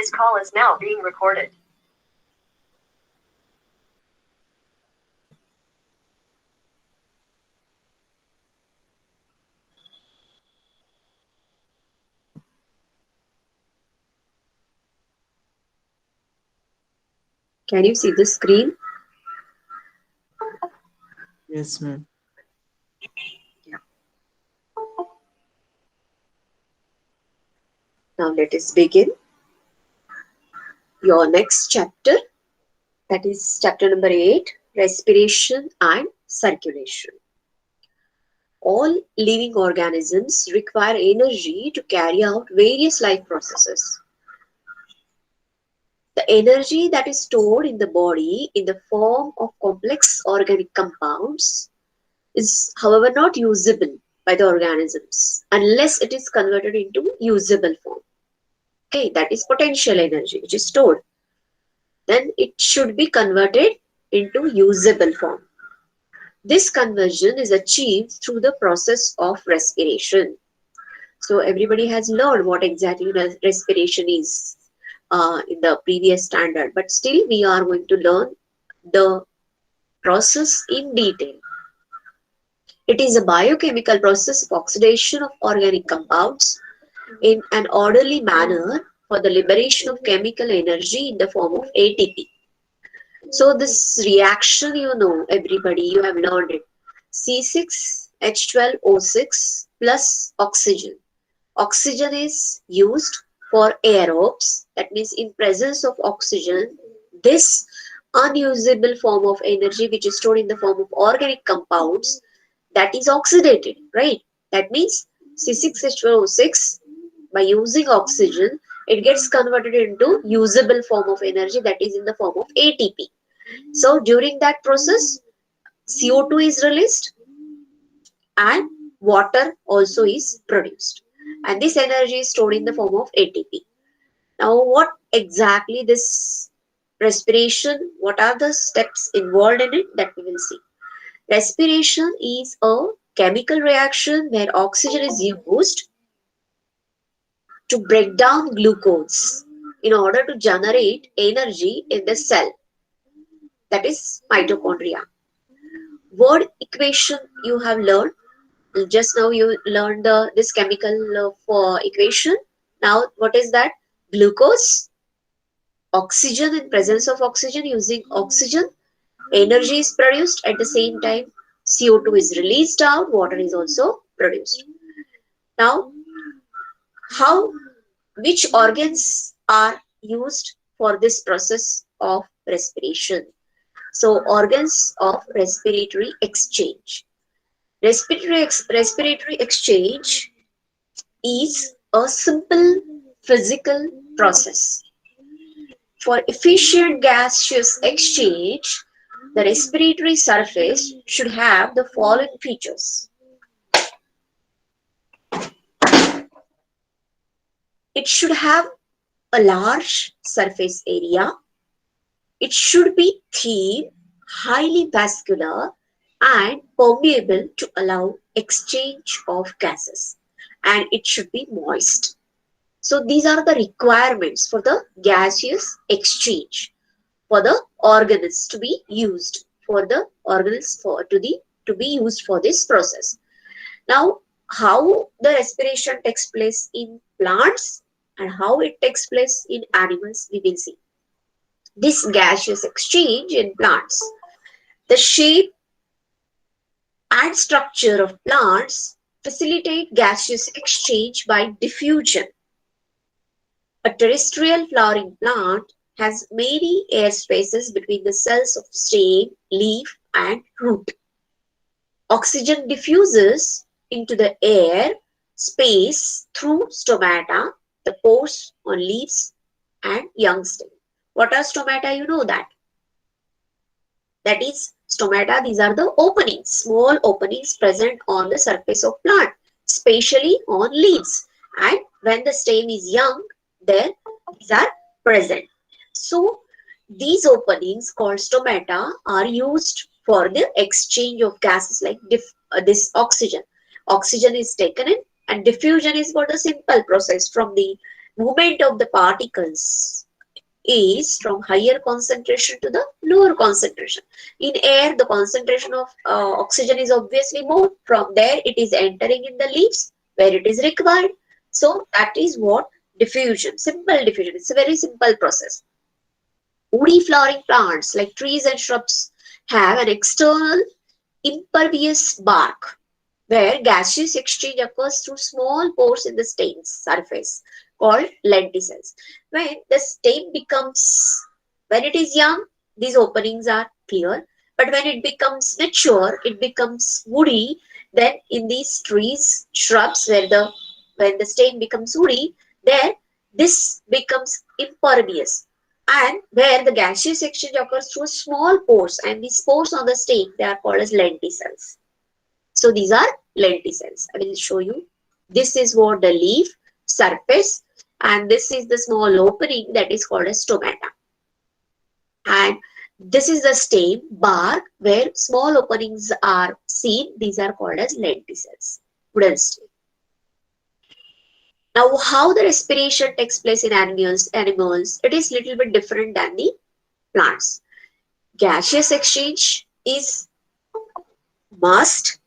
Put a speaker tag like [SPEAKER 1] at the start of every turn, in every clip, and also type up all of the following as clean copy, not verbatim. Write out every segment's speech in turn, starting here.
[SPEAKER 1] This call is now being recorded.
[SPEAKER 2] Can you see the screen?
[SPEAKER 3] Yes, ma'am.
[SPEAKER 2] Yeah. Now let us begin your next chapter. That is chapter number 8, respiration and circulation. All living organisms require energy to carry out various life processes. The energy that is stored in the body in the form of complex organic compounds is, however, not usable by the organisms unless it is converted into usable form. Okay, that is potential energy which is stored. Then it should be converted into usable form. This conversion is achieved through the process of respiration. So everybody has learned what exactly respiration is in the previous standard, but still we are going to learn the process in detail. It is a biochemical process of oxidation of organic compounds in an orderly manner for the liberation of chemical energy in the form of ATP. So this reaction, everybody, you have learned it. C6H12O6 plus oxygen. Oxygen is used for aerobes, that means in presence of oxygen, this unusable form of energy which is stored in the form of organic compounds, that is oxidated, right? That means C6H12O6, by using oxygen, it gets converted into usable form of energy, that is in the form of ATP. So during that process, CO2 is released and water also is produced. And this energy is stored in the form of ATP. Now, what exactly this respiration, what are the steps involved in it, that we will see. Respiration is a chemical reaction where oxygen is used to break down glucose in order to generate energy in the cell, that is mitochondria. Word equation you have learned. Just now you learned this chemical for equation. Now what is that? Glucose, oxygen, in presence of oxygen, using oxygen, energy is produced. At the same time, CO2 is released out, water is also produced. Now, how, which organs are used for this process of respiration? So, organs of respiratory exchange. Respiratory exchange is a simple physical process. For efficient gaseous exchange, the respiratory surface should have the following features. It should have a large surface area. It should be thin, highly vascular, and permeable to allow exchange of gases. And it should be moist. So these are the requirements for the gaseous exchange, for the organelles to be used, for the organelles to be used for this process. Now, how the respiration takes place in plants and how it takes place in animals, we will see. This gaseous exchange in plants, the shape and structure of plants facilitate gaseous exchange by diffusion. A terrestrial flowering plant has many air spaces between the cells of stem, leaf, and root. Oxygen diffuses into the air space through stomata, the pores on leaves, and young stem. What are stomata? You know that. That is stomata. These are the openings, small openings present on the surface of plant, especially on leaves. And when the stem is young, there these are present. So these openings called stomata are used for the exchange of gases like this oxygen. Oxygen is taken in and diffusion is for the simple process from the movement of the particles is from higher concentration to the lower concentration. In air, the concentration of oxygen is obviously more. From there, it is entering in the leaves where it is required. So that is what diffusion, simple diffusion. It's a very simple process. Woody flowering plants like trees and shrubs have an external impervious bark where gaseous exchange occurs through small pores in the stem surface called lenticels. When it is young, these openings are clear, but when it becomes mature, it becomes woody. Then in these trees, shrubs, when the stem becomes woody, there this becomes impervious, and where the gaseous exchange occurs through small pores, and these pores on the stem they are called as lenticels. So these are lenticels. I will show you. This is what the leaf surface, and this is the small opening that is called as stomata. And this is the stem bark where small openings are seen. These are called as lenticels. Wooden stem. Now, how the respiration takes place in animals, it is little bit different than the plants. Gaseous exchange is must.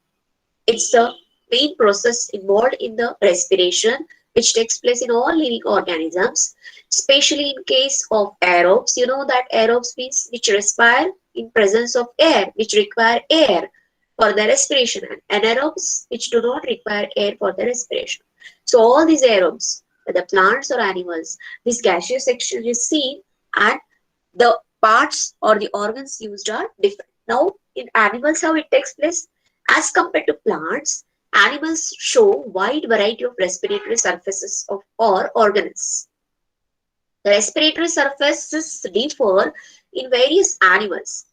[SPEAKER 2] It's the main process involved in the respiration, which takes place in all living organisms, especially in case of aerobes. You know that aerobes means which respire in presence of air, which require air for the respiration, and anaerobes which do not require air for the respiration. So all these aerobes, whether plants or animals, this gaseous exchange is seen, and the parts or the organs used are different. Now, in animals, how it takes place? As compared to plants, animals show wide variety of respiratory surfaces or organs. The respiratory surfaces differ in various animals.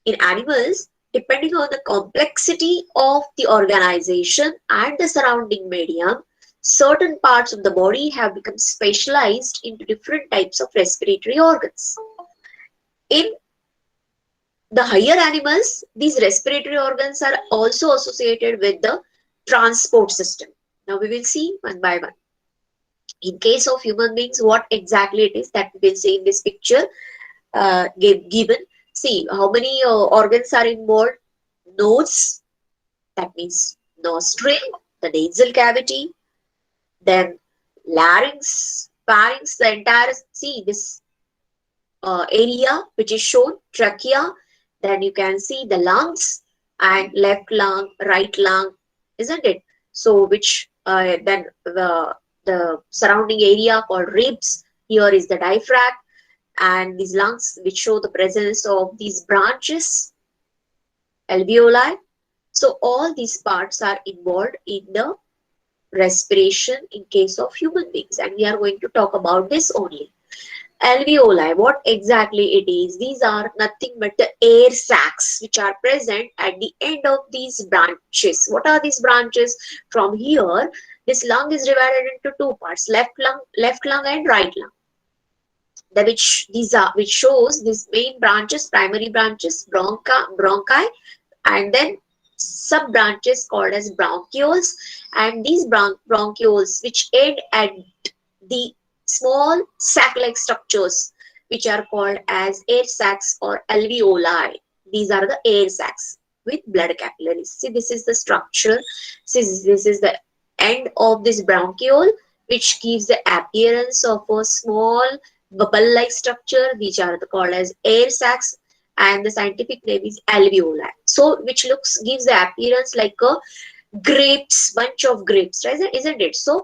[SPEAKER 2] In animals, depending on the complexity of the organization and the surrounding medium, certain parts of the body have become specialized into different types of respiratory organs. In the higher animals, these respiratory organs are also associated with the transport system. Now we will see one by one. In case of human beings, what exactly it is that we will see in this picture given. See how many organs are involved. Nose, that means nostril, the nasal cavity, then larynx, pharynx, the entire, see this area which is shown, trachea, then you can see the lungs and left lung, right lung, isn't it? So which then the surrounding area called ribs, here is the diaphragm, and these lungs which show the presence of these branches, alveoli. So all these parts are involved in the respiration in case of human beings, and we are going to talk about this only. Alveoli, what exactly it is? These are nothing but the air sacs which are present at the end of these branches. What are these branches? From here, this lung is divided into two parts, left lung and right lung. Which shows these main branches, primary branches, bronchi, and then sub branches called as bronchioles, and these bronchioles which end at the small sac-like structures which are called as air sacs or alveoli. These are the air sacs with blood capillaries. See, this is the structure. See, this is the end of this bronchiole, which gives the appearance of a small bubble-like structure, which are called as air sacs, and the scientific name is alveoli. So, which gives the appearance like a grapes, bunch of grapes, right? Isn't it? So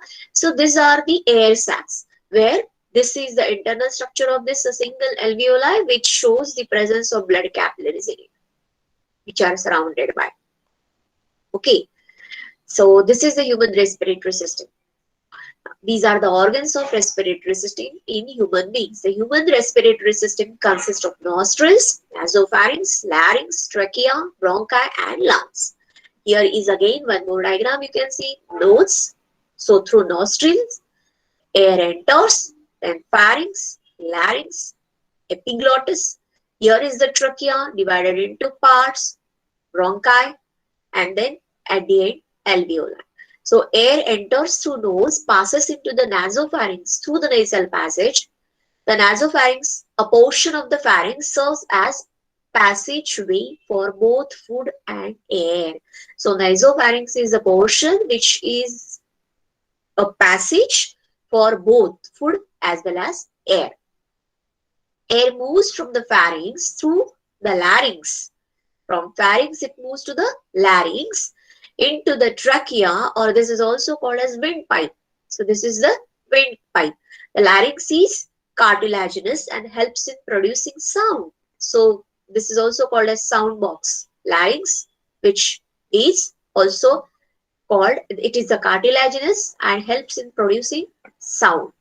[SPEAKER 2] these are the air sacs, where this is the internal structure of this single alveoli, which shows the presence of blood capillaries in it, which are surrounded by. Okay, so this is the human respiratory system. These are the organs of respiratory system in human beings. The human respiratory system consists of nostrils, nasopharynx, larynx, trachea, bronchi, and lungs. Here is again one more diagram you can see. Nose. So through nostrils, air enters, then pharynx, larynx, epiglottis. Here is the trachea divided into parts, bronchi, and then at the end, alveoli. So air enters through nose, passes into the nasopharynx through the nasal passage. The nasopharynx, a portion of the pharynx, serves as passageway for both food and air. So nasopharynx is a portion which is a passage for both food as well as air. Air moves from the pharynx through the larynx. From pharynx, it moves to the larynx into the trachea, or this is also called as windpipe. So this is the windpipe. The larynx is cartilaginous and helps in producing sound. So this is also called as sound box. Larynx, which is also called, it is the cartilaginous and helps in producing sound.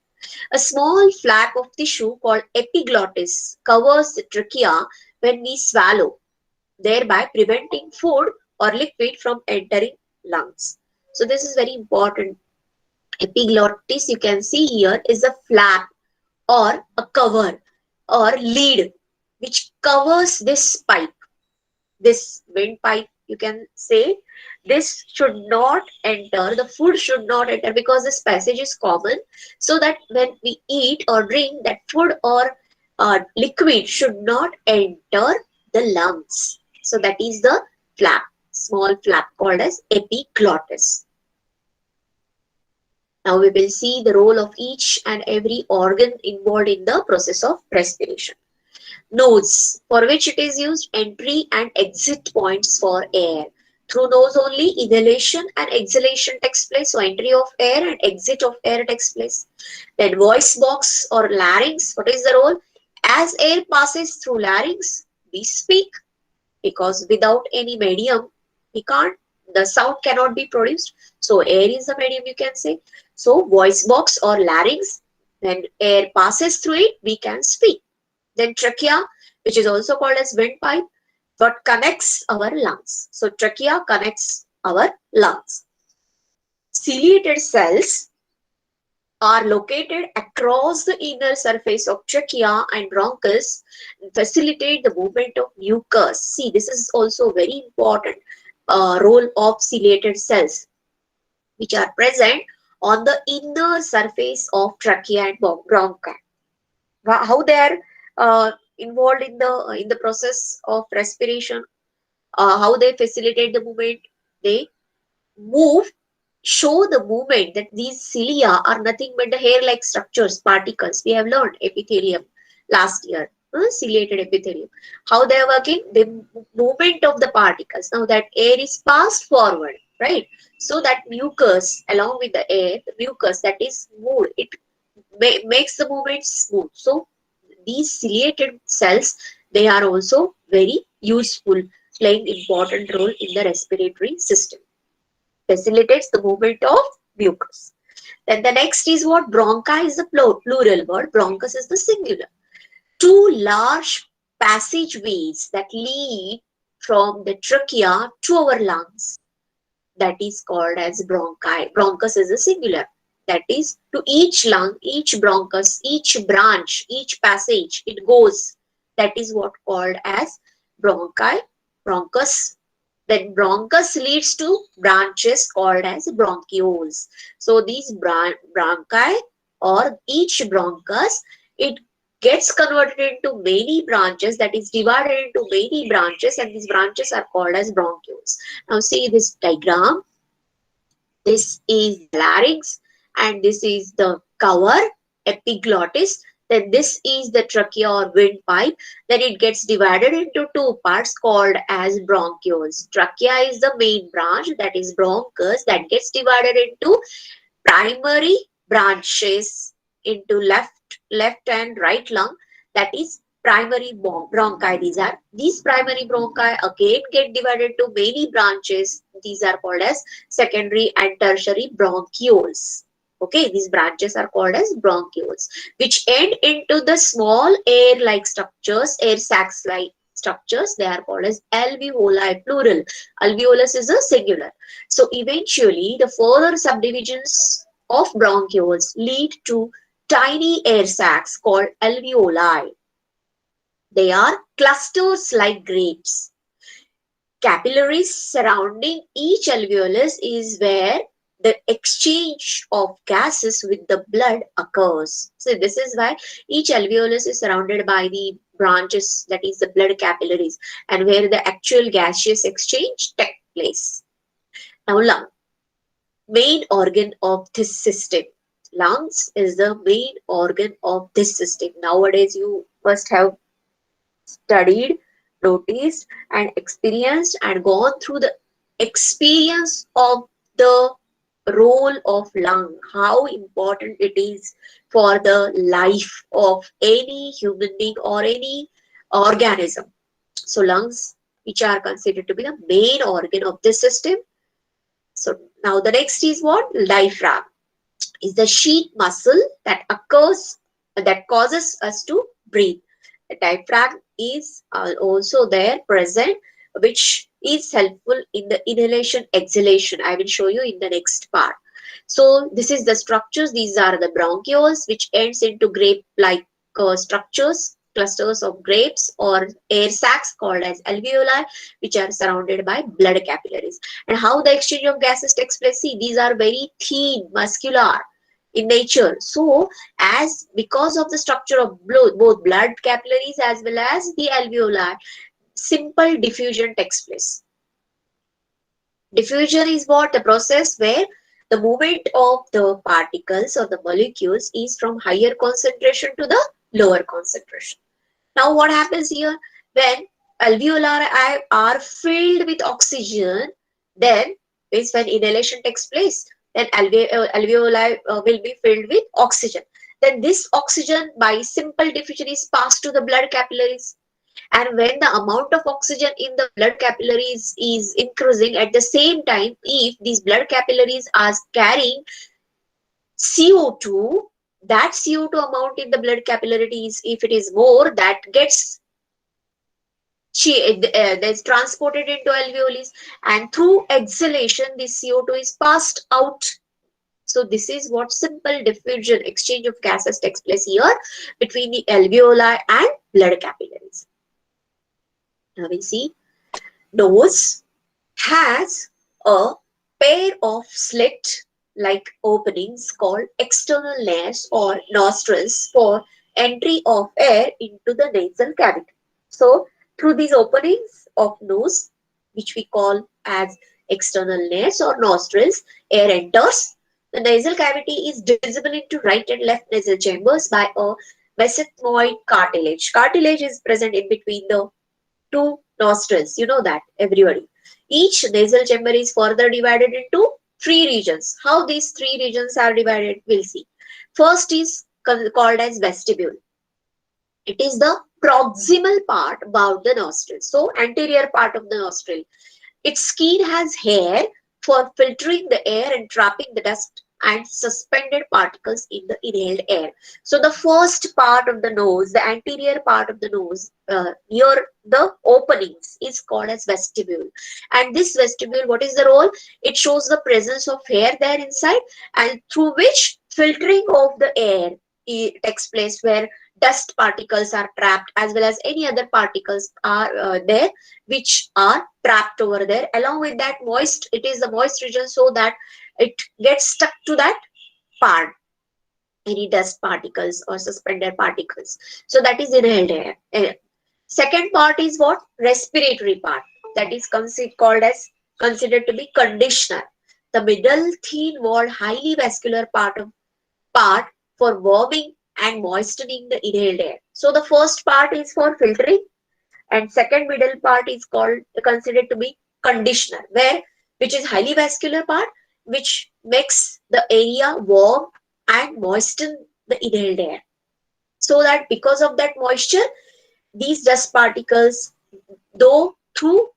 [SPEAKER 2] A small flap of tissue called epiglottis covers the trachea when we swallow, thereby preventing food or liquid from entering lungs. So this is very important. Epiglottis, you can see here, is a flap or a cover or lid which covers this pipe, this windpipe, you can say. This should not enter, the food should not enter, because this passage is common, so that when we eat or drink, that food or liquid should not enter the lungs. So that is the flap, small flap called as epiglottis. Now we will see the role of each and every organ involved in the process of respiration. Nose, for which it is used entry and exit points for air. Through nose only, inhalation and exhalation takes place. So entry of air and exit of air takes place. Then voice box or larynx, what is the role? As air passes through larynx, we speak, because without any medium, we can't, the sound cannot be produced. So air is the medium, you can say. So voice box or larynx, when air passes through it, we can speak. Then trachea, which is also called as windpipe, what connects our lungs. So trachea connects our lungs. Ciliated cells are located across the inner surface of trachea and bronchus and facilitate the movement of mucus. See, this is also very important role of ciliated cells, which are present on the inner surface of trachea and bronchi. How they are involved in the process of respiration, how they facilitate the movement, they move, show the movement, that these cilia are nothing but the hair like structures, particles. We have learned epithelium last year, ciliated epithelium, how they are working, the movement of the particles. Now that air is passed forward, right? So that mucus along with the air, the mucus that is moved, it makes the movement smooth. So these ciliated cells, they are also very useful, playing important role in the respiratory system, facilitates the movement of mucus. Then the next is what? Bronchi is the plural word, bronchus is the singular. Two large passageways that lead from the trachea to our lungs, that is called as bronchi. Bronchus is a singular. That is, to each lung, each bronchus, each branch, each passage, it goes. That is what called as bronchi, bronchus. Then bronchus leads to branches called as bronchioles. So these bronchi or each bronchus, it gets converted into many branches, that is divided into many branches, and these branches are called as bronchioles. Now see this diagram. This is the larynx and this is the cover, epiglottis. Then this is the trachea or windpipe. Then it gets divided into two parts called as bronchioles. Trachea is the main branch, that is bronchus, that gets divided into primary branches into left and right lung, that is primary bronchi. These primary bronchi again get divided to many branches, these are called as secondary and tertiary bronchioles. Okay, these branches are called as bronchioles, which end into the small air like structures, air sacs like structures. They are called as alveoli, plural. Alveolus is a singular. So eventually the further subdivisions of bronchioles lead to tiny air sacs called alveoli. They are clusters like grapes. Capillaries surrounding each alveolus is where the exchange of gases with the blood occurs. So this is why each alveolus is surrounded by the branches, that is the blood capillaries, and where the actual gaseous exchange takes place. Now lung, main organ of this system. Lungs is the main organ of this system. Nowadays you must have studied, noticed, and experienced and gone through the experience of the role of lung, how important it is for the life of any human being or any organism. So lungs, which are considered to be the main organ of this system. So now the next is what? Diaphragm is the sheath muscle that occurs, that causes us to breathe. The diaphragm is also there present, which is helpful in the inhalation exhalation. I will show you in the next part. So this is the structures. These are the bronchioles, which ends into grape-like structures, clusters of grapes or air sacs called as alveoli, which are surrounded by blood capillaries. And how the exchange of gases takes place? See, these are very thin, muscular in nature. So, as because of the structure of both blood capillaries as well as the alveoli, simple diffusion takes place. Diffusion is what? The process where the movement of the particles or the molecules is from higher concentration to the lower concentration. Now what happens here? When alveoli are filled with oxygen, then is when inhalation takes place. Then alveoli will be filled with oxygen. Then this oxygen by simple diffusion is passed to the blood capillaries. And when the amount of oxygen in the blood capillaries is increasing, at the same time, if these blood capillaries are carrying CO2, that CO2 amount in the blood capillaries, if it is more, that gets that's transported into alveoli, and through exhalation this CO2 is passed out. So this is what simple diffusion, exchange of gases takes place here between the alveoli and blood capillaries. Now we see nose has a pair of slit like openings called external nares or nostrils for entry of air into the nasal cavity. So through these openings of nose, which we call as external nares or nostrils, air enters. The nasal cavity is divisible into right and left nasal chambers by a mesenteroid cartilage. Cartilage is present in between the two nostrils. You know that, everybody. Each nasal chamber is further divided into three regions. How these three regions are divided, we'll see. First is called as vestibule. It is the proximal part above the nostril. So anterior part of the nostril. Its skin has hair for filtering the air and trapping the dust and suspended particles in the inhaled air. So the first part of the nose, the anterior part of the nose, near the openings is called as vestibule. And this vestibule, what is the role? It shows the presence of hair there inside, and through which filtering of the air takes place, where dust particles are trapped as well as any other particles are there which are trapped over there. Along with that moist, it is the moist region, so that it gets stuck to that part, any dust particles or suspended particles. So that is inhaled air. Second part is what? Respiratory part. That is called as considered to be conditioner. The middle thin walled highly vascular part for warming and moistening the inhaled air. So the first part is for filtering, and second middle part is called considered to be conditioner, where which is highly vascular part, which makes the area warm and moisten the inhaled air, so that because of that moisture, these dust particles, though through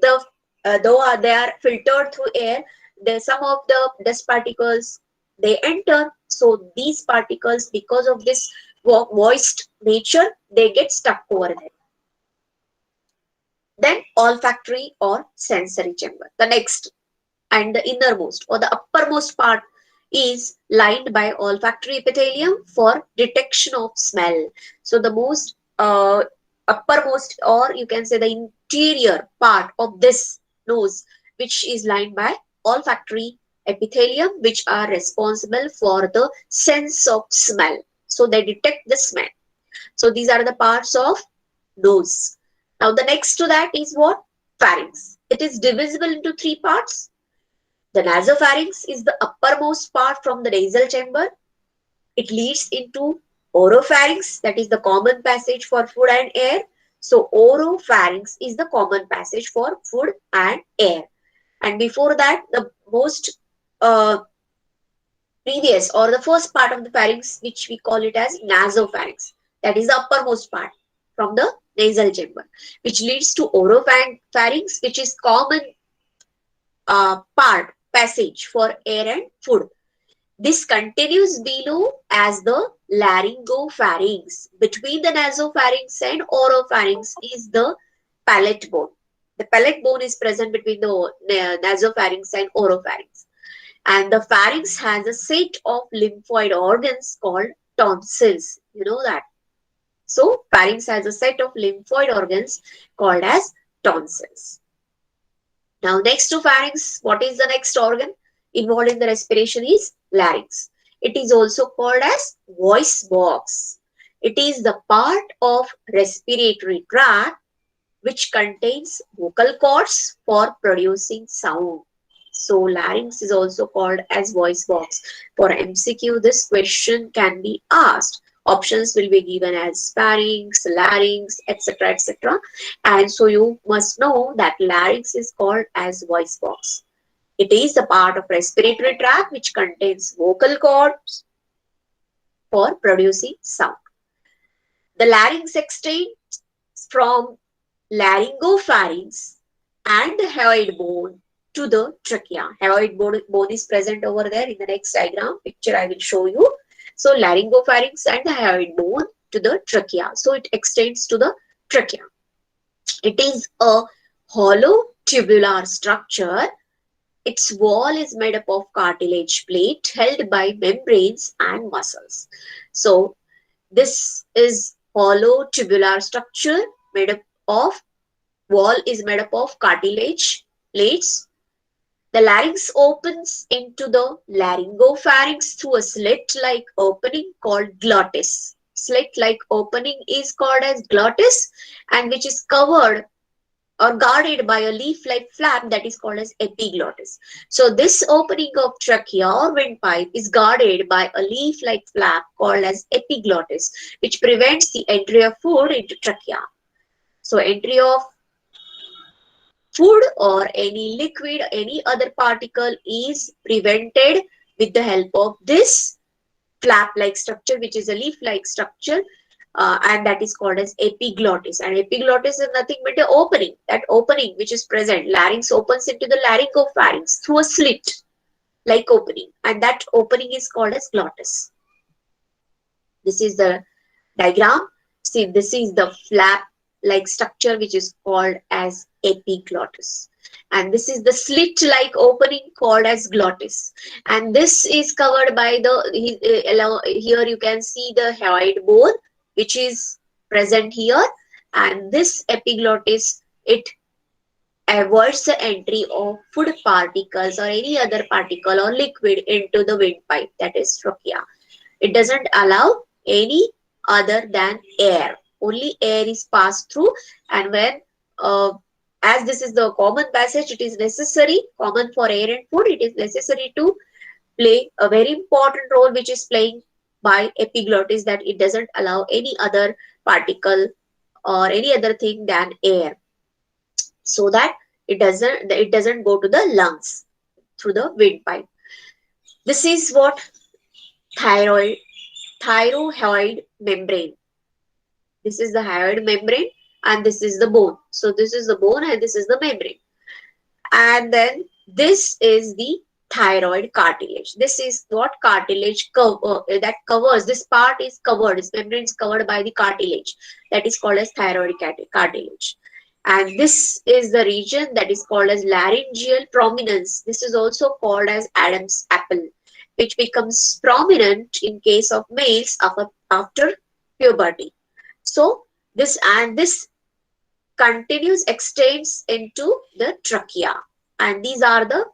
[SPEAKER 2] the they are filtered through air, there some of the dust particles they enter. So these particles, because of this moist nature, they get stuck over there. Then olfactory or sensory chamber, the next and the innermost or the uppermost part is lined by olfactory epithelium for detection of smell. So the most uppermost, or you can say the interior part of this nose, which is lined by olfactory epithelium, which are responsible for the sense of smell. So they detect the smell. So these are the parts of nose. Now the next to that is what? Pharynx. It is divisible into three parts. The nasopharynx is the uppermost part from the nasal chamber. It leads into oropharynx, that is the common passage for food and air. So oropharynx is the common passage for food and air. And before that, the most uh, previous or the first part of the pharynx, which we call it as nasopharynx, that is the uppermost part from the nasal chamber, which leads to oropharynx, which is common part passage for air and food. This continues below as the laryngopharynx. Between the nasopharynx and oropharynx is the palate bone. The palate bone is present between the nasopharynx and oropharynx. And the pharynx has a set of lymphoid organs called tonsils. You know that. So, pharynx has a set of lymphoid organs called as tonsils. Now, next to pharynx, what is the next organ involved in the respiration is larynx. It is also called as voice box. It is the part of respiratory tract which contains vocal cords for producing sound. So, larynx is also called as voice box. For MCQ, this question can be asked. Options will be given as pharynx, larynx, etc. etc. And so you must know that larynx is called as voice box. It is the part of respiratory tract which contains vocal cords for producing sound. The larynx extends from laryngopharynx and the hyoid bone to the trachea. Hyoid bone is present over there in the next diagram picture I will show you. So laryngopharynx and the hyoid bone to the trachea. So it extends to the trachea. It is a hollow tubular structure. Its wall is made up of cartilage plate held by membranes and muscles. So this is hollow tubular structure made up of wall is made up of cartilage plates. The larynx opens into the laryngopharynx through a slit-like opening called glottis. Slit-like opening is called as glottis and which is covered or guarded by a leaf-like flap that is called as epiglottis. So this opening of trachea or windpipe is guarded by a leaf-like flap called as epiglottis, which prevents the entry of food into trachea. So entry of food or any liquid, any other particle is prevented with the help of this flap-like structure, which is a leaf-like structure, and that is called as epiglottis. And epiglottis is nothing but an opening. That opening which is present, larynx opens into the laryngopharynx through a slit-like opening, and that opening is called as glottis. This is the diagram. See, this is the flap-like structure which is called as epiglottis. And this is the slit-like opening called as glottis. And this is covered by the, here you can see the hyoid bone which is present here. And this epiglottis, it avoids the entry of food particles or any other particle or liquid into the windpipe, that is trachea. It doesn't allow any other than air. Only air is passed through, and when as this is the common passage, it is necessary, common for air and food, it is necessary to play a very important role which is playing by epiglottis, that it doesn't allow any other particle or any other thing than air, so that it doesn't go to the lungs through the windpipe. This is what thyroid membrane. This is the hyoid membrane and this is the bone. So this is the bone and this is the membrane. And then this is the thyroid cartilage. This is what cartilage that covers. This part is covered. This membrane is covered by the cartilage. That is called as thyroid cartilage. And this is the region that is called as laryngeal prominence. This is also called as Adam's apple, which becomes prominent in case of males after puberty. So this continues extends into the trachea, and these are the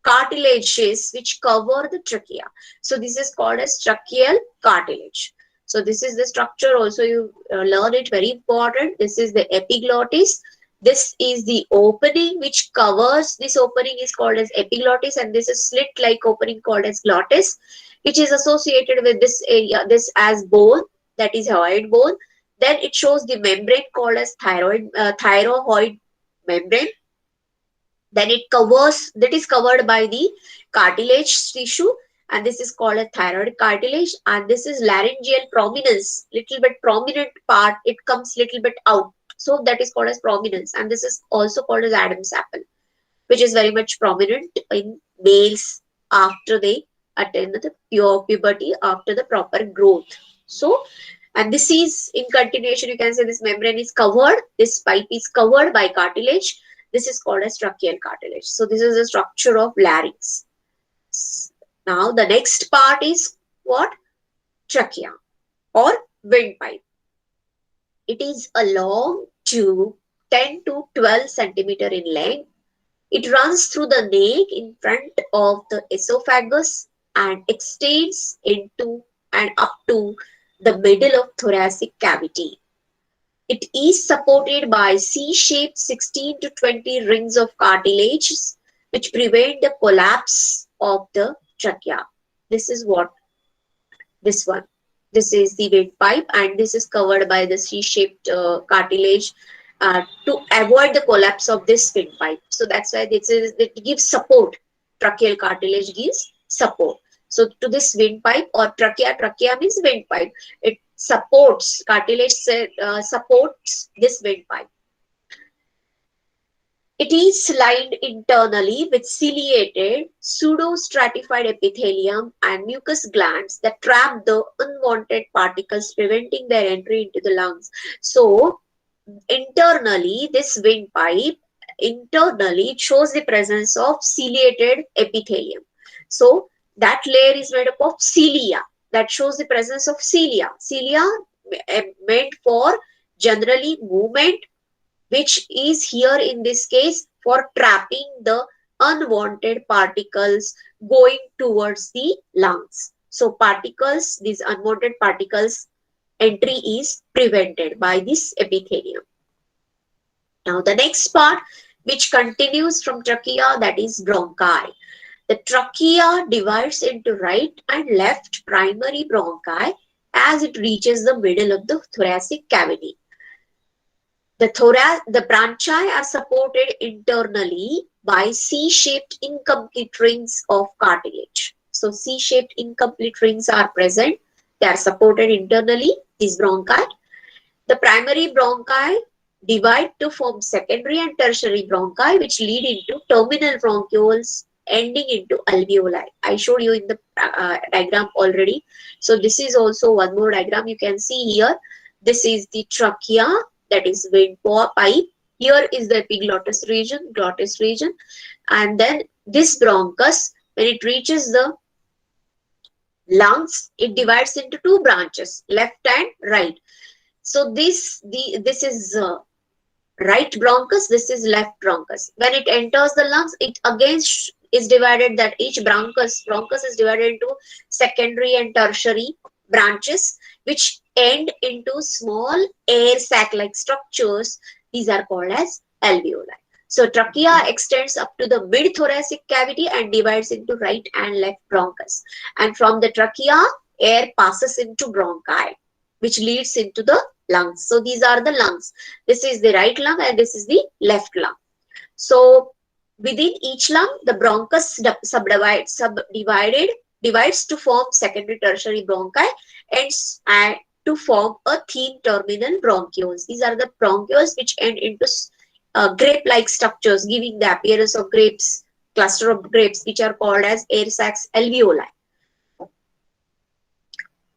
[SPEAKER 2] cartilages which cover the trachea. So this is called as tracheal cartilage. So this is the structure also you learn it, very important. This is the epiglottis. This is the opening which covers, this opening is called as epiglottis, and this is slit like opening called as glottis, which is associated with this area, this as bone, that is hyoid bone. Then it shows the membrane called as thyroid membrane. Then it covers, that is covered by the cartilage tissue, and this is called a thyroid cartilage. And this is laryngeal prominence, little bit prominent part, it comes little bit out, so that is called as prominence. And this is also called as Adam's apple, which is very much prominent in males after they attain the pure puberty, after the proper growth. So, and this is in continuation, you can say this membrane is covered, this pipe is covered by cartilage. This is called as tracheal cartilage. So this is the structure of larynx. Now the next part is what? Trachea or windpipe. It is a long tube, 10 to 12 centimeter in length. It runs through the neck in front of the esophagus and extends into and up to the middle of thoracic cavity. It is supported by C-shaped 16 to 20 rings of cartilage which prevent the collapse of the trachea. This is what this one. This is the windpipe, and this is covered by the C-shaped cartilage to avoid the collapse of this windpipe. So that's why it gives support. Tracheal cartilage gives support. So to this windpipe or trachea means windpipe. It supports, cartilage supports this windpipe. It is lined internally with ciliated pseudostratified epithelium and mucous glands that trap the unwanted particles, preventing their entry into the lungs. So internally, this windpipe, internally it shows the presence of ciliated epithelium. So that layer is made up of cilia. That shows the presence of cilia. Cilia meant for generally movement, which is here in this case for trapping the unwanted particles going towards the lungs. So particles, these unwanted particles entry is prevented by this epithelium. Now the next part which continues from trachea, that is bronchi. The trachea divides into right and left primary bronchi as it reaches the middle of the thoracic cavity. The bronchi are supported internally by C-shaped incomplete rings of cartilage. So C-shaped incomplete rings are present. They are supported internally, these bronchi. The primary bronchi divide to form secondary and tertiary bronchi, which lead into terminal bronchioles ending into alveoli. I showed you in the diagram already. So this is also one more diagram you can see here. This is the trachea, that is windpipe. Here is the epiglottis region, glottis region, and then this bronchus, when it reaches the lungs, it divides into two branches, left and right. So this is right bronchus, this is left bronchus. When it enters the lungs, it again is divided, that each bronchus is divided into secondary and tertiary branches which end into small air sac like structures. These are called as alveoli. So trachea extends up to the mid thoracic cavity and divides into right and left bronchus, and from the trachea air passes into bronchi which leads into the lungs. So these are the lungs. This is the right lung and this is the left lung. So within each lung, the bronchus divides to form secondary tertiary bronchi and to form a thin terminal bronchioles. These are the bronchioles which end into grape-like structures, giving the appearance of grapes, cluster of grapes, which are called as air sacs alveoli.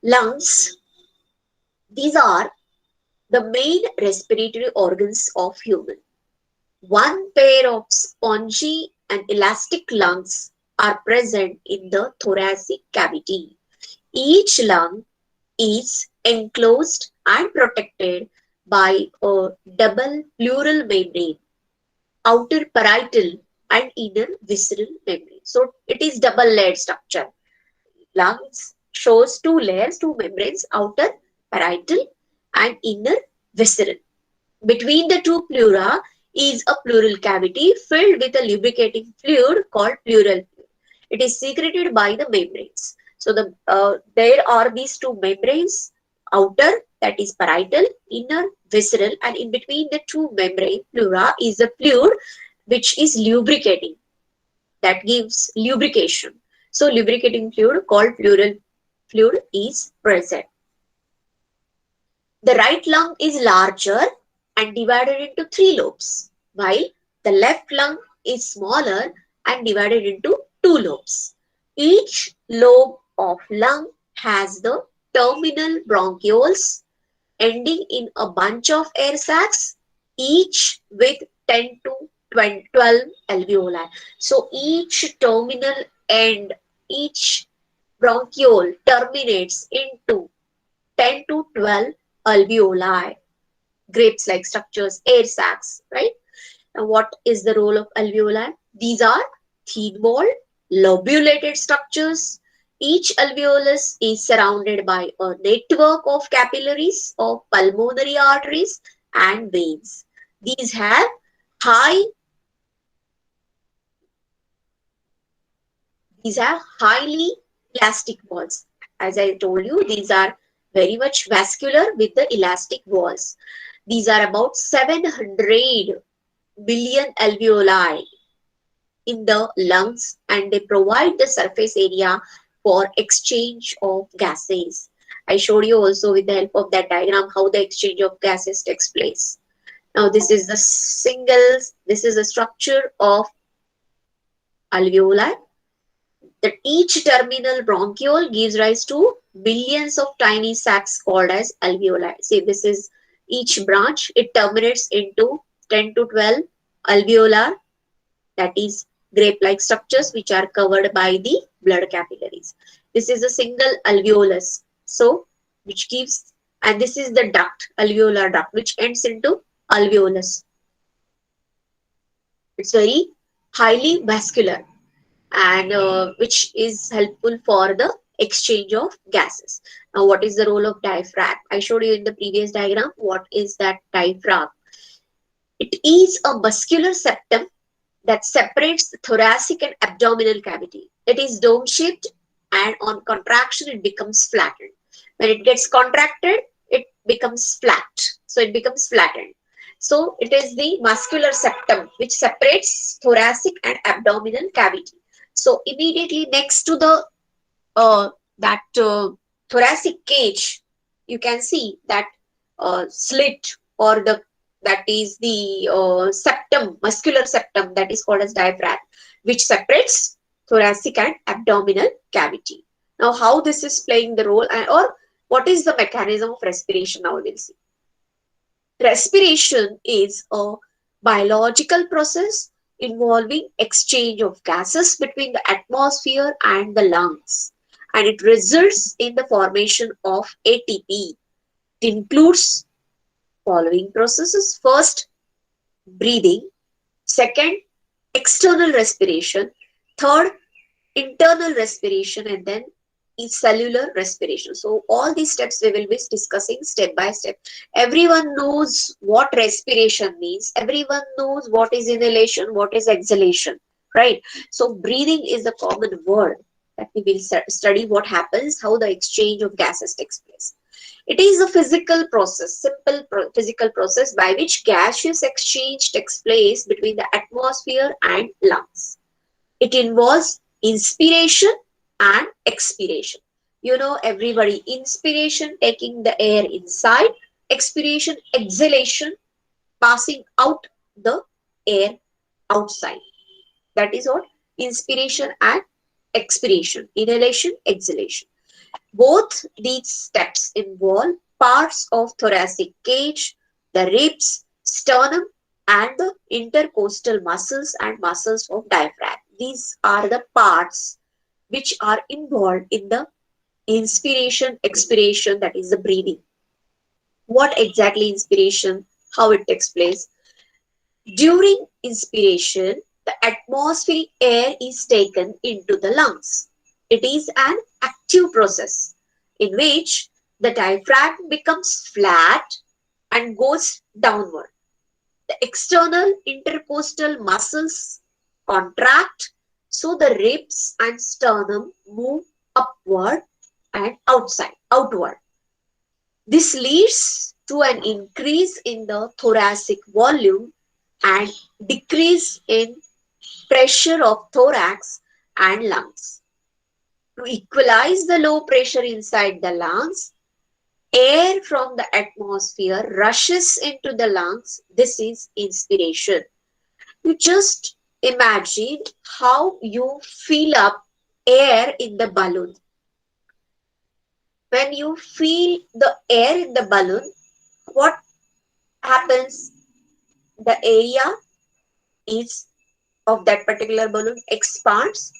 [SPEAKER 2] Lungs, these are the main respiratory organs of human. One pair of spongy and elastic lungs are present in the thoracic cavity. Each lung is enclosed and protected by a double pleural membrane, outer parietal and inner visceral membranes. So it is double layered structure. Lungs shows two layers, two membranes, outer parietal and inner visceral. Between the two pleura is a pleural cavity filled with a lubricating fluid called pleural fluid. It is secreted by the membranes. So there are these two membranes, outer that is parietal, inner visceral, and in between the two membrane pleura is a fluid which is lubricating, that gives lubrication. So lubricating fluid called pleural fluid is present. The right lung is larger and divided into three lobes, while the left lung is smaller and divided into two lobes. Each lobe of lung has the terminal bronchioles ending in a bunch of air sacs, each with 10 to 12 alveoli. So each terminal end, each bronchiole terminates into 10 to 12 alveoli, grapes like structures, air sacs, right? And what is the role of alveoli? These are thin walled, lobulated structures. Each alveolus is surrounded by a network of capillaries of pulmonary arteries and veins. These have high these have highly elastic walls. As I told you, these are very much vascular with the elastic walls. These are about 700 billion alveoli in the lungs, and they provide the surface area for exchange of gases. I showed you also with the help of that diagram how the exchange of gases takes place. Now this is a structure of alveoli, that each terminal bronchiole gives rise to billions of tiny sacs called as alveoli. See, this is each branch, it terminates into 10 to 12 alveolar, that is grape-like structures which are covered by the blood capillaries. This is a single alveolus, so which gives, and this is the duct, alveolar duct, which ends into alveolus. It's very highly vascular and which is helpful for the exchange of gases. Now, what is the role of diaphragm? I showed you in the previous diagram what is that diaphragm. It is a muscular septum that separates the thoracic and abdominal cavity. It is dome-shaped, and on contraction it becomes flattened. When it gets contracted, it becomes flat. So it becomes flattened. So it is the muscular septum which separates thoracic and abdominal cavity. So immediately next to the that thoracic cage, you can see that slit, or the that is the septum, muscular septum, that is called as diaphragm, which separates thoracic and abdominal cavity. Now, how this is playing the role, or what is the mechanism of respiration? Now we will see. Respiration is a biological process involving exchange of gases between the atmosphere and the lungs, and it results in the formation of ATP. It includes following processes. First, breathing. Second, external respiration. Third, internal respiration, and then is cellular respiration. So all these steps we will be discussing step by step. Everyone knows what respiration means. Everyone knows what is inhalation, what is exhalation, right? So breathing is a common word that we will study what happens, how the exchange of gases takes place. It is a physical process, physical process by which gaseous exchange takes place between the atmosphere and lungs. It involves inspiration and expiration. You know, everybody, inspiration taking the air inside, expiration, exhalation, passing out the air outside. That is what inspiration and expiration, inhalation, exhalation. Both these steps involve parts of thoracic cage, the ribs, sternum, and the intercostal muscles and muscles of diaphragm. These are the parts which are involved in the inspiration, expiration, that is the breathing. What exactly inspiration, how it takes place? During inspiration, the atmospheric air is taken into the lungs. It is an active process in which the diaphragm becomes flat and goes downward. The external intercostal muscles contract, so the ribs and sternum move upward and outward. This leads to an increase in the thoracic volume and decrease in pressure of thorax and lungs. To equalize the low pressure inside the lungs, air from the atmosphere rushes into the lungs. This is inspiration. You just imagine how you fill up air in the balloon. When you feel the air in the balloon, what happens? The area is of that particular balloon expands,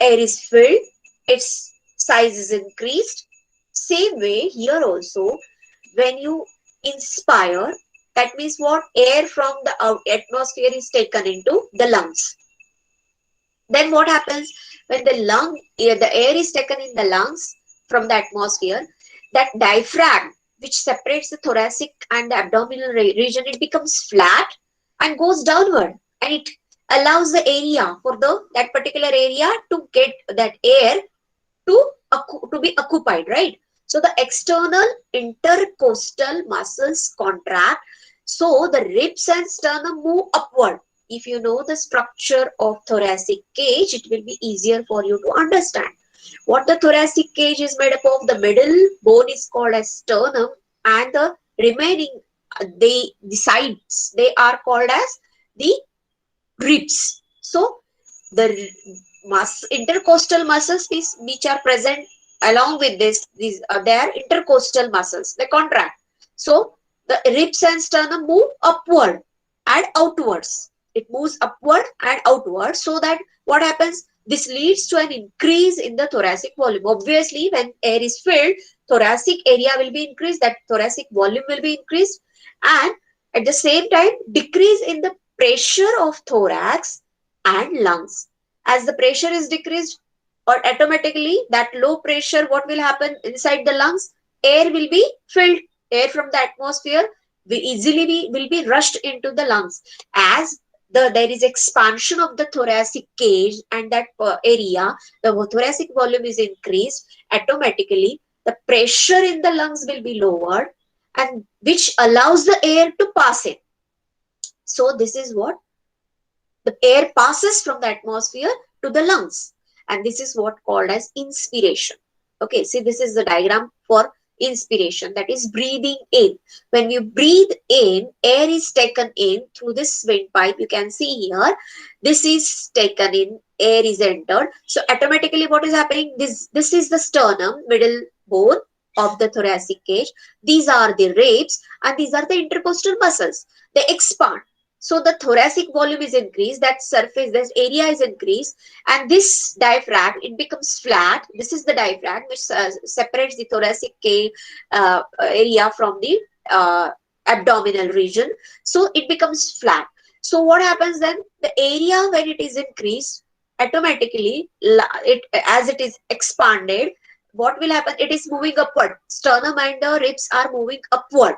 [SPEAKER 2] air is filled, its size is increased. Same way here also, when you inspire, that means what? Air from the atmosphere is taken into the lungs. Then what happens when the air is taken in the lungs from the atmosphere? That diaphragm, which separates the thoracic and the abdominal region, it becomes flat and goes downward, and it allows the area for that particular area to get that air to be occupied, right? So the external intercostal muscles contract, so the ribs and sternum move upward. If you know the structure of thoracic cage, it will be easier for you to understand. What the thoracic cage is made up of, the middle bone is called as sternum, and the remaining, the sides, they are called as the ribs. So the intercostal muscles which are present along with these they are intercostal muscles, they contract, so the ribs and sternum move upward and outwards. It moves upward and outward, so that what happens, this leads to an increase in the thoracic volume. Obviously, when air is filled, thoracic area will be increased, that thoracic volume will be increased, and at the same time decrease in the pressure of thorax and lungs. As the pressure is decreased, or automatically that low pressure, what will happen inside the lungs? Air will be filled. Air from the atmosphere will be rushed into the lungs. As there is expansion of the thoracic cage and that area, the thoracic volume is increased, automatically the pressure in the lungs will be lowered, and which allows the air to pass in. So this is what the air passes from the atmosphere to the lungs, and this is what called as inspiration. Okay, see, this is the diagram for inspiration, that is breathing in. When you breathe in, air is taken in through this windpipe. You can see here, this is taken in, air is entered, so automatically what is happening, this is the sternum, middle bone of the thoracic cage, these are the ribs, and these are the intercostal muscles, they expand. So the thoracic volume is increased, that surface, this area is increased, and this diaphragm, it becomes flat. This is the diaphragm which separates the thoracic area from the abdominal region. So it becomes flat. So what happens then? The area, when it is increased, automatically, as it is expanded, what will happen? It is moving upward. Sternum and the ribs are moving upward,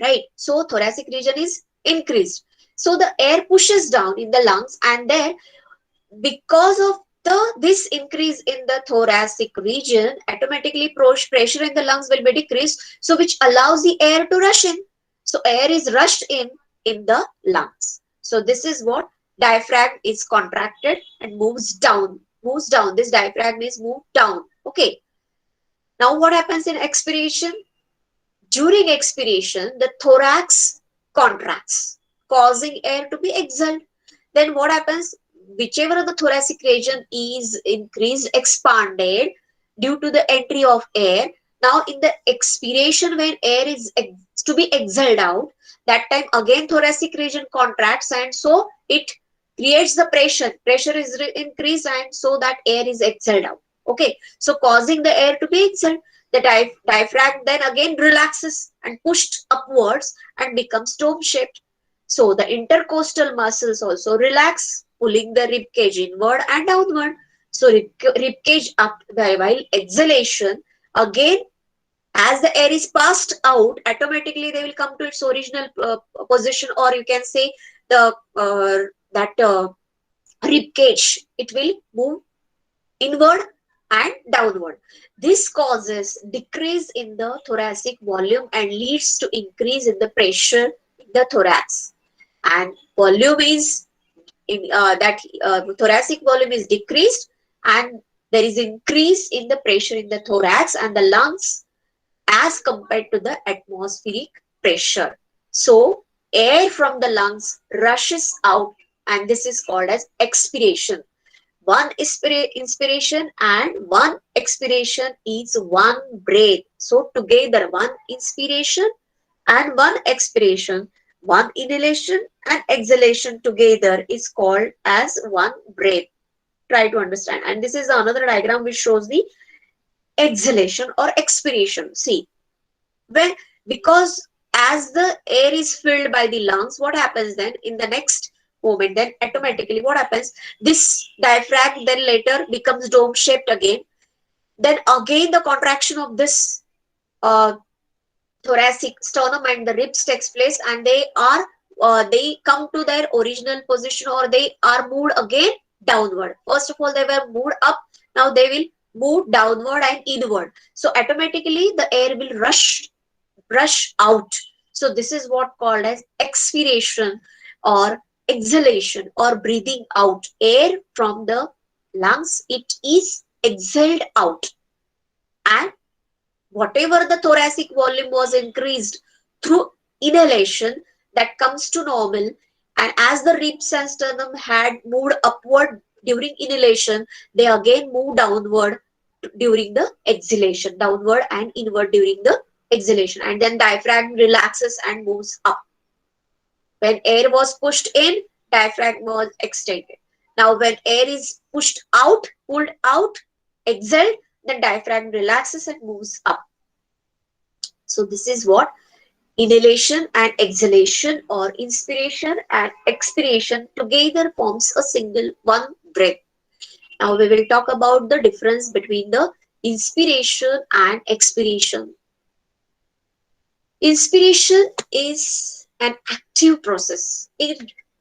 [SPEAKER 2] right? So thoracic region is increased, so the air pushes down in the lungs, and then because of this increase in the thoracic region, automatically pressure in the lungs will be decreased, so which allows the air to rush in. So air is rushed in the lungs. So this is what diaphragm is contracted and moves down. This diaphragm is moved down. Okay, now what happens in expiration? During expiration, the thorax contracts, causing air to be exhaled. Then what happens? Whichever the thoracic region is increased, expanded due to the entry of air. Now in the expiration, when air is to be exhaled out, that time again thoracic region contracts, and so it creates the pressure. Pressure is increased, and so that air is exhaled out. Okay, so causing the air to be exhaled. The diaphragm then again relaxes and pushed upwards and becomes dome shaped. So the intercostal muscles also relax, pulling the rib cage inward and downward. So rib cage up, while exhalation, again, as the air is passed out, automatically they will come to its original position, or you can say the that rib cage, it will move inward and downward. This causes decrease in the thoracic volume and leads to increase in the pressure in the thorax. And volume is in that thoracic volume is decreased, and there is increase in the pressure in the thorax and the lungs as compared to the atmospheric pressure. So air from the lungs rushes out, and this is called as expiration. One inspiration and one expiration is one breath. So together, one inspiration and one expiration, one inhalation and exhalation together is called as one breath. Try to understand. And this is another diagram which shows the exhalation or expiration. See, when, because as the air is filled by the lungs, what happens then in the next moment, then automatically what happens, this diaphragm then later becomes dome shaped again, then again the contraction of this uh, thoracic sternum and the ribs takes place, and they come to their original position, or they are moved again downward. First of all they were moved up, now they will move downward and inward. So automatically the air will rush out. So this is what called as expiration or exhalation or breathing out. Air from the lungs, it is exhaled out, and whatever the thoracic volume was increased through inhalation, that comes to normal. And as the ribs and sternum had moved upward during inhalation, they again move downward during the exhalation, downward and inward during the exhalation, and then diaphragm relaxes and moves up. When air was pushed in, diaphragm was extended. Now when air is pushed out, pulled out, exhaled, then diaphragm relaxes and moves up. So this is what inhalation and exhalation, or inspiration and expiration together forms a single one breath. Now we will talk about the difference between the inspiration and expiration. Inspiration is an active process.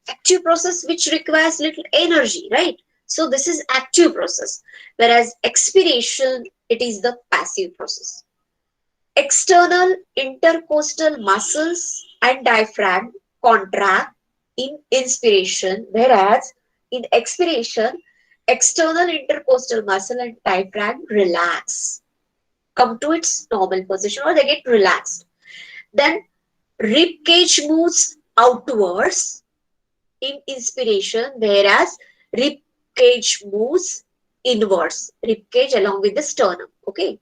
[SPEAKER 2] Active process which requires little energy, right? So this is active process. Whereas expiration, it is the passive process. External intercostal muscles and diaphragm contract in inspiration, whereas in expiration, external intercostal muscle and diaphragm relax, come to its normal position, or they get relaxed. Then rib cage moves outwards in inspiration, whereas rib cage moves inwards. Rib cage along with the sternum. Okay.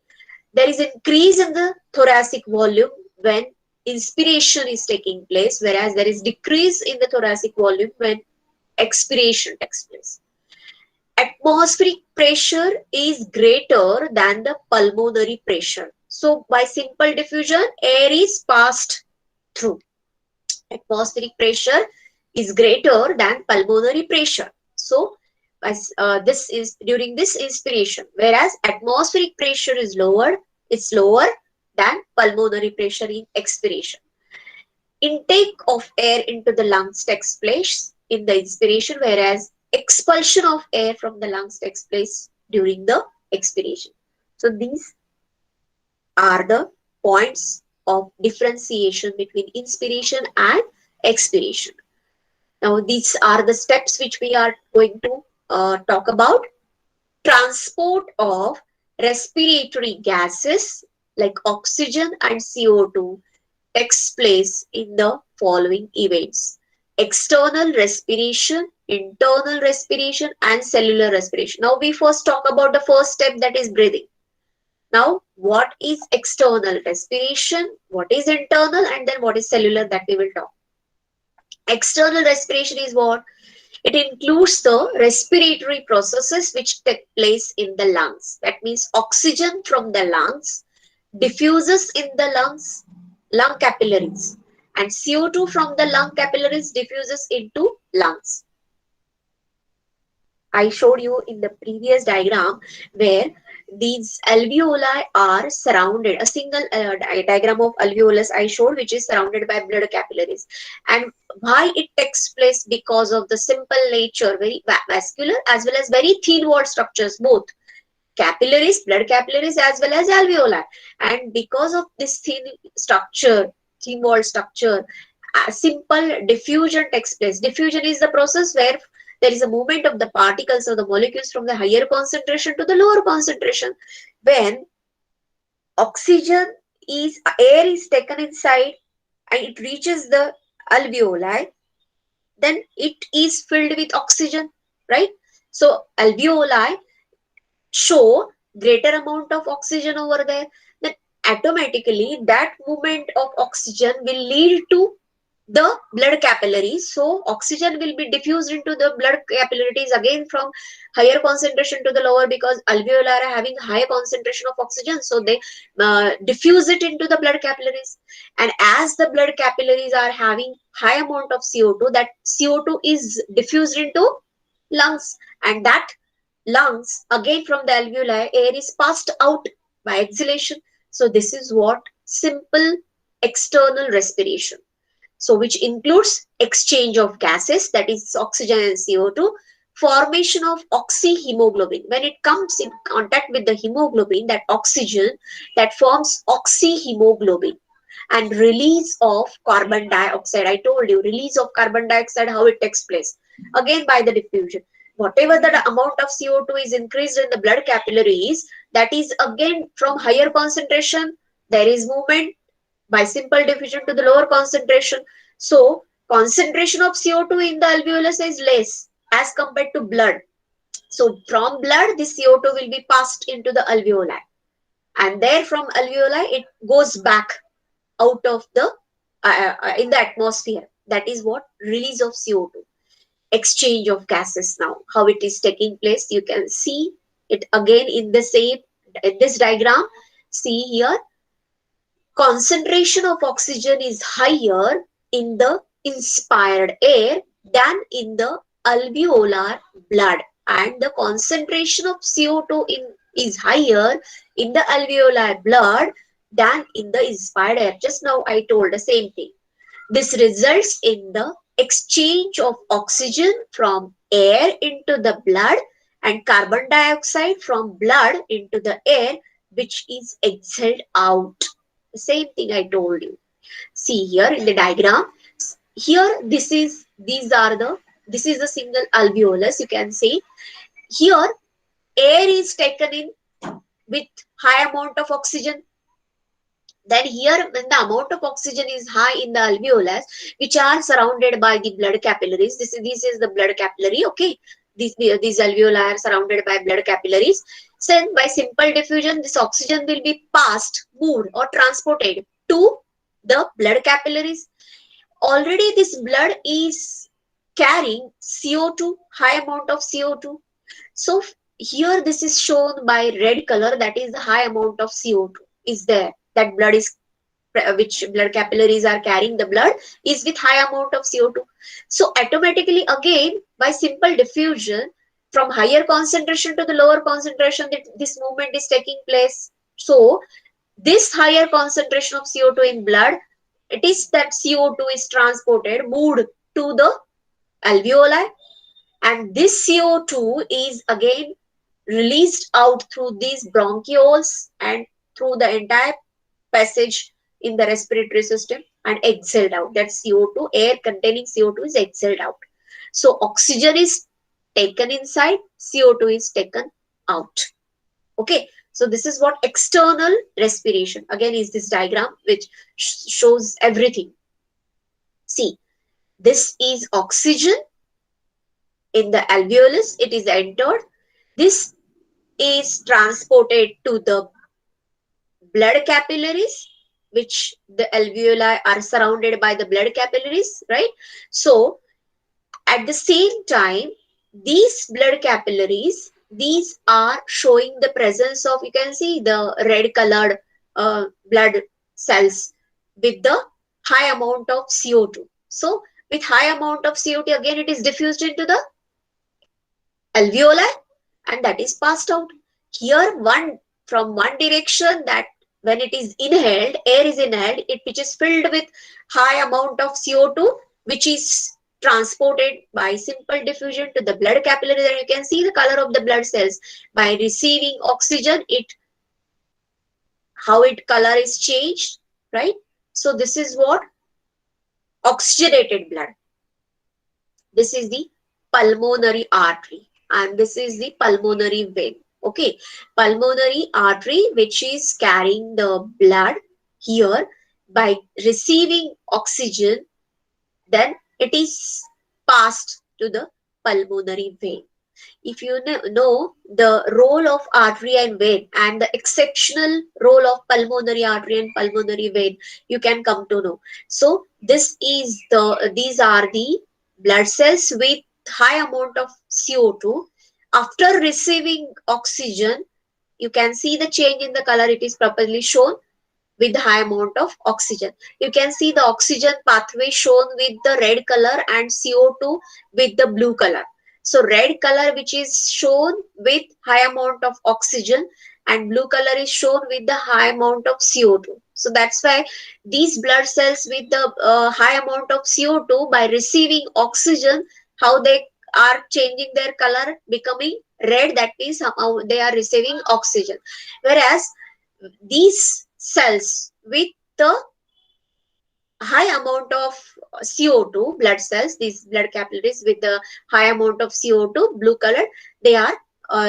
[SPEAKER 2] There is increase in the thoracic volume when inspiration is taking place, whereas there is decrease in the thoracic volume when expiration takes place. Atmospheric pressure is greater than the pulmonary pressure. So by simple diffusion, air is passed through. Atmospheric pressure is greater than pulmonary pressure. So this is during this inspiration, whereas atmospheric pressure is lower, it's lower than pulmonary pressure in expiration. Intake of air into the lungs takes place in the inspiration, whereas expulsion of air from the lungs takes place during the expiration. So these are the points of differentiation between inspiration and expiration. Now these are the steps which we are going to talk about. Transport of respiratory gases like oxygen and CO2 takes place in the following events: external respiration, internal respiration, and cellular respiration. Now we first talk about the first step, that is breathing. Now what is external respiration, what is internal, and then what is cellular, that we will talk. External respiration is what? It includes the respiratory processes which take place in the lungs. That means oxygen from the lungs diffuses in the lungs, lung capillaries, and CO2 from the lung capillaries diffuses into lungs. I showed you in the previous diagram where these alveoli are surrounded. A single diagram of alveolus I showed, which is surrounded by blood capillaries. And why it takes place? Because of the simple nature, very vascular as well as very thin wall structures, both capillaries, blood capillaries as well as alveoli. And because of this structure, thin wall structure, a simple diffusion takes place. Diffusion is the process where there is a movement of the particles or the molecules from the higher concentration to the lower concentration. When oxygen is air is taken inside and it reaches the alveoli, then it is filled with oxygen, right? So alveoli show greater amount of oxygen over there, then automatically that movement of oxygen will lead to the blood capillaries. So oxygen will be diffused into the blood capillaries again from higher concentration to the lower, because alveoli are having higher concentration of oxygen, so they diffuse it into the blood capillaries. And as the blood capillaries are having high amount of CO2, that CO2 is diffused into lungs, and that lungs again from the alveoli air is passed out by exhalation. So this is what simple external respiration, so which includes exchange of gases, that is oxygen and CO2, formation of oxyhemoglobin. When it comes in contact with the hemoglobin, that oxygen, that forms oxyhemoglobin, and release of carbon dioxide. I told you, release of carbon dioxide, how it takes place? Again by the diffusion. Whatever the amount of CO2 is increased in the blood capillaries, that is again from higher concentration, there is movement by simple diffusion to the lower concentration. So concentration of CO2 in the alveolus is less as compared to blood. So from blood, this CO2 will be passed into the alveoli, and there from alveoli it goes back out of the in the atmosphere. That is what release of CO2, exchange of gases. Now how it is taking place, you can see it again in the same, in this diagram. See here, concentration of oxygen is higher in the inspired air than in the alveolar blood, and the concentration of CO2 is higher in the alveolar blood than in the inspired air. Just now I told the same thing. This results in the exchange of oxygen from air into the blood and carbon dioxide from blood into the air, which is exhaled out. The same thing I told you. See here in the diagram. Here this is the single alveolus. You can see here air is taken in with high amount of oxygen. Then here, when the amount of oxygen is high in the alveolus, which are surrounded by the blood capillaries, this is the blood capillary, okay? These alveoli are surrounded by blood capillaries. So by simple diffusion, this oxygen will be passed, moved or transported to the blood capillaries. Already this blood is carrying CO2, high amount of CO2. So here this is shown by red color, that is the high amount of CO2 is there. That blood is, which blood capillaries are carrying the blood, is with high amount of CO2. So automatically again by simple diffusion from higher concentration to the lower concentration, this movement is taking place. So this higher concentration of CO2 in blood, it is that CO2 is transported, moved to the alveoli, and this CO2 is again released out through these bronchioles and through the entire passage in the respiratory system and exhaled out. That CO2, air containing CO2 is exhaled out. So oxygen is taken inside, CO2 is taken out. Okay, so this is what external respiration again is, this diagram which shows everything. See, this is oxygen in the alveolus, it is entered. This is transported to the blood capillaries, which the alveoli are surrounded by the blood capillaries, right? So at the same time, these blood capillaries, these are showing the presence of, you can see the red colored blood cells with the high amount of CO2. So with high amount of CO2, again it is diffused into the alveoli, and that is passed out. Here, one from one direction, that when it is inhaled, air is inhaled, it which is filled with high amount of CO2, which is transported by simple diffusion to the blood capillaries, and you can see the color of the blood cells by receiving oxygen. It how it color is changed, right? So this is what oxygenated blood. This is the pulmonary artery and this is the pulmonary vein. Okay, pulmonary artery which is carrying the blood here by receiving oxygen, then it is passed to the pulmonary vein. If you know the role of artery and vein and the exceptional role of pulmonary artery and pulmonary vein, you can come to know. So these are the blood cells with high amount of CO2. After receiving oxygen, you can see the change in the color. It is properly shown with high amount of oxygen. You can see the oxygen pathway shown with the red color and CO2 with the blue color. So red color which is shown with high amount of oxygen and blue color is shown with the high amount of CO2. So that's why these blood cells with the high amount of CO2 by receiving oxygen, how they are changing their color becoming red, that means somehow they are receiving oxygen. Whereas these cells with the high amount of CO2, blood cells, these blood capillaries with the high amount of CO2, blue color, they are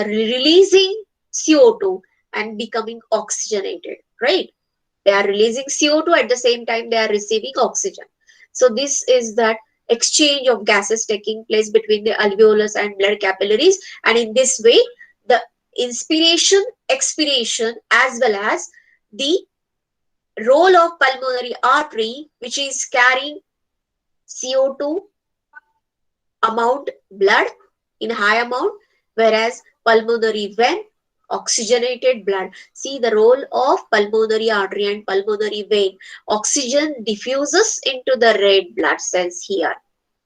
[SPEAKER 2] releasing CO2 and becoming oxygenated, right? They are releasing CO2 at the same time they are receiving oxygen. So this is that exchange of gases taking place between the alveolus and blood capillaries, and in this way the inspiration, expiration as well as the role of pulmonary artery which is carrying CO2 amount blood in high amount, whereas pulmonary vein oxygenated blood. See the role of pulmonary artery and pulmonary vein. Oxygen diffuses into the red blood cells here,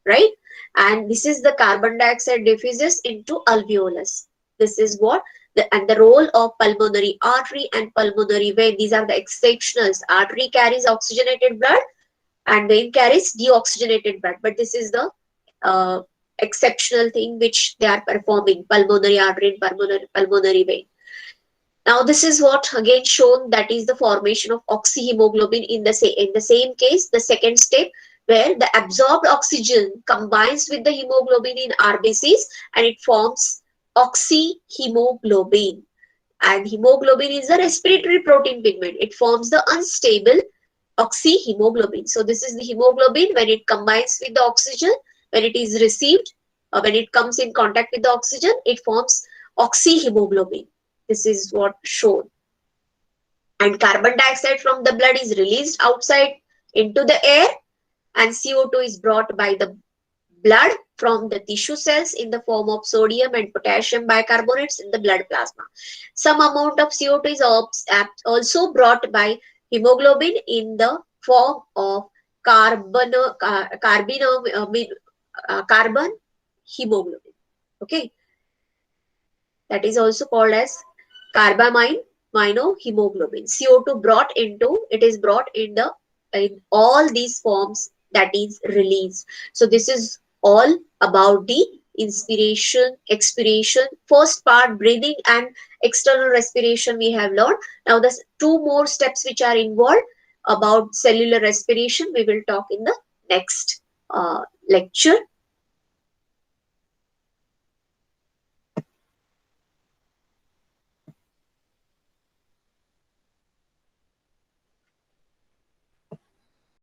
[SPEAKER 2] right? And this is the carbon dioxide diffuses into alveolus. This is what and the role of pulmonary artery and pulmonary vein. These are the exceptionals. Artery carries oxygenated blood and vein carries deoxygenated blood. But this is the uh, exceptional thing which they are performing, pulmonary artery and pulmonary vein. Now this is what again shown, that is the formation of oxyhemoglobin in the same case, the second step, where the absorbed oxygen combines with the hemoglobin in RBCs and it forms oxyhemoglobin. And hemoglobin is a respiratory protein pigment. It forms the unstable oxyhemoglobin. So this is the hemoglobin when it combines with the oxygen, when it is received, when it comes in contact with the oxygen, it forms oxyhemoglobin. This is what shown. And carbon dioxide from the blood is released outside into the air, and CO2 is brought by the blood from the tissue cells in the form of sodium and potassium bicarbonates in the blood plasma. Some amount of CO2 is also brought by hemoglobin in the form of carbon hemoglobin. Okay, that is also called as carbamine hemoglobin. CO2 brought into it is brought in all these forms, that is released. So this is all about the inspiration, expiration. First part, breathing and external respiration we have learned. Now the two more steps which are involved about cellular respiration we will talk in the next lecture.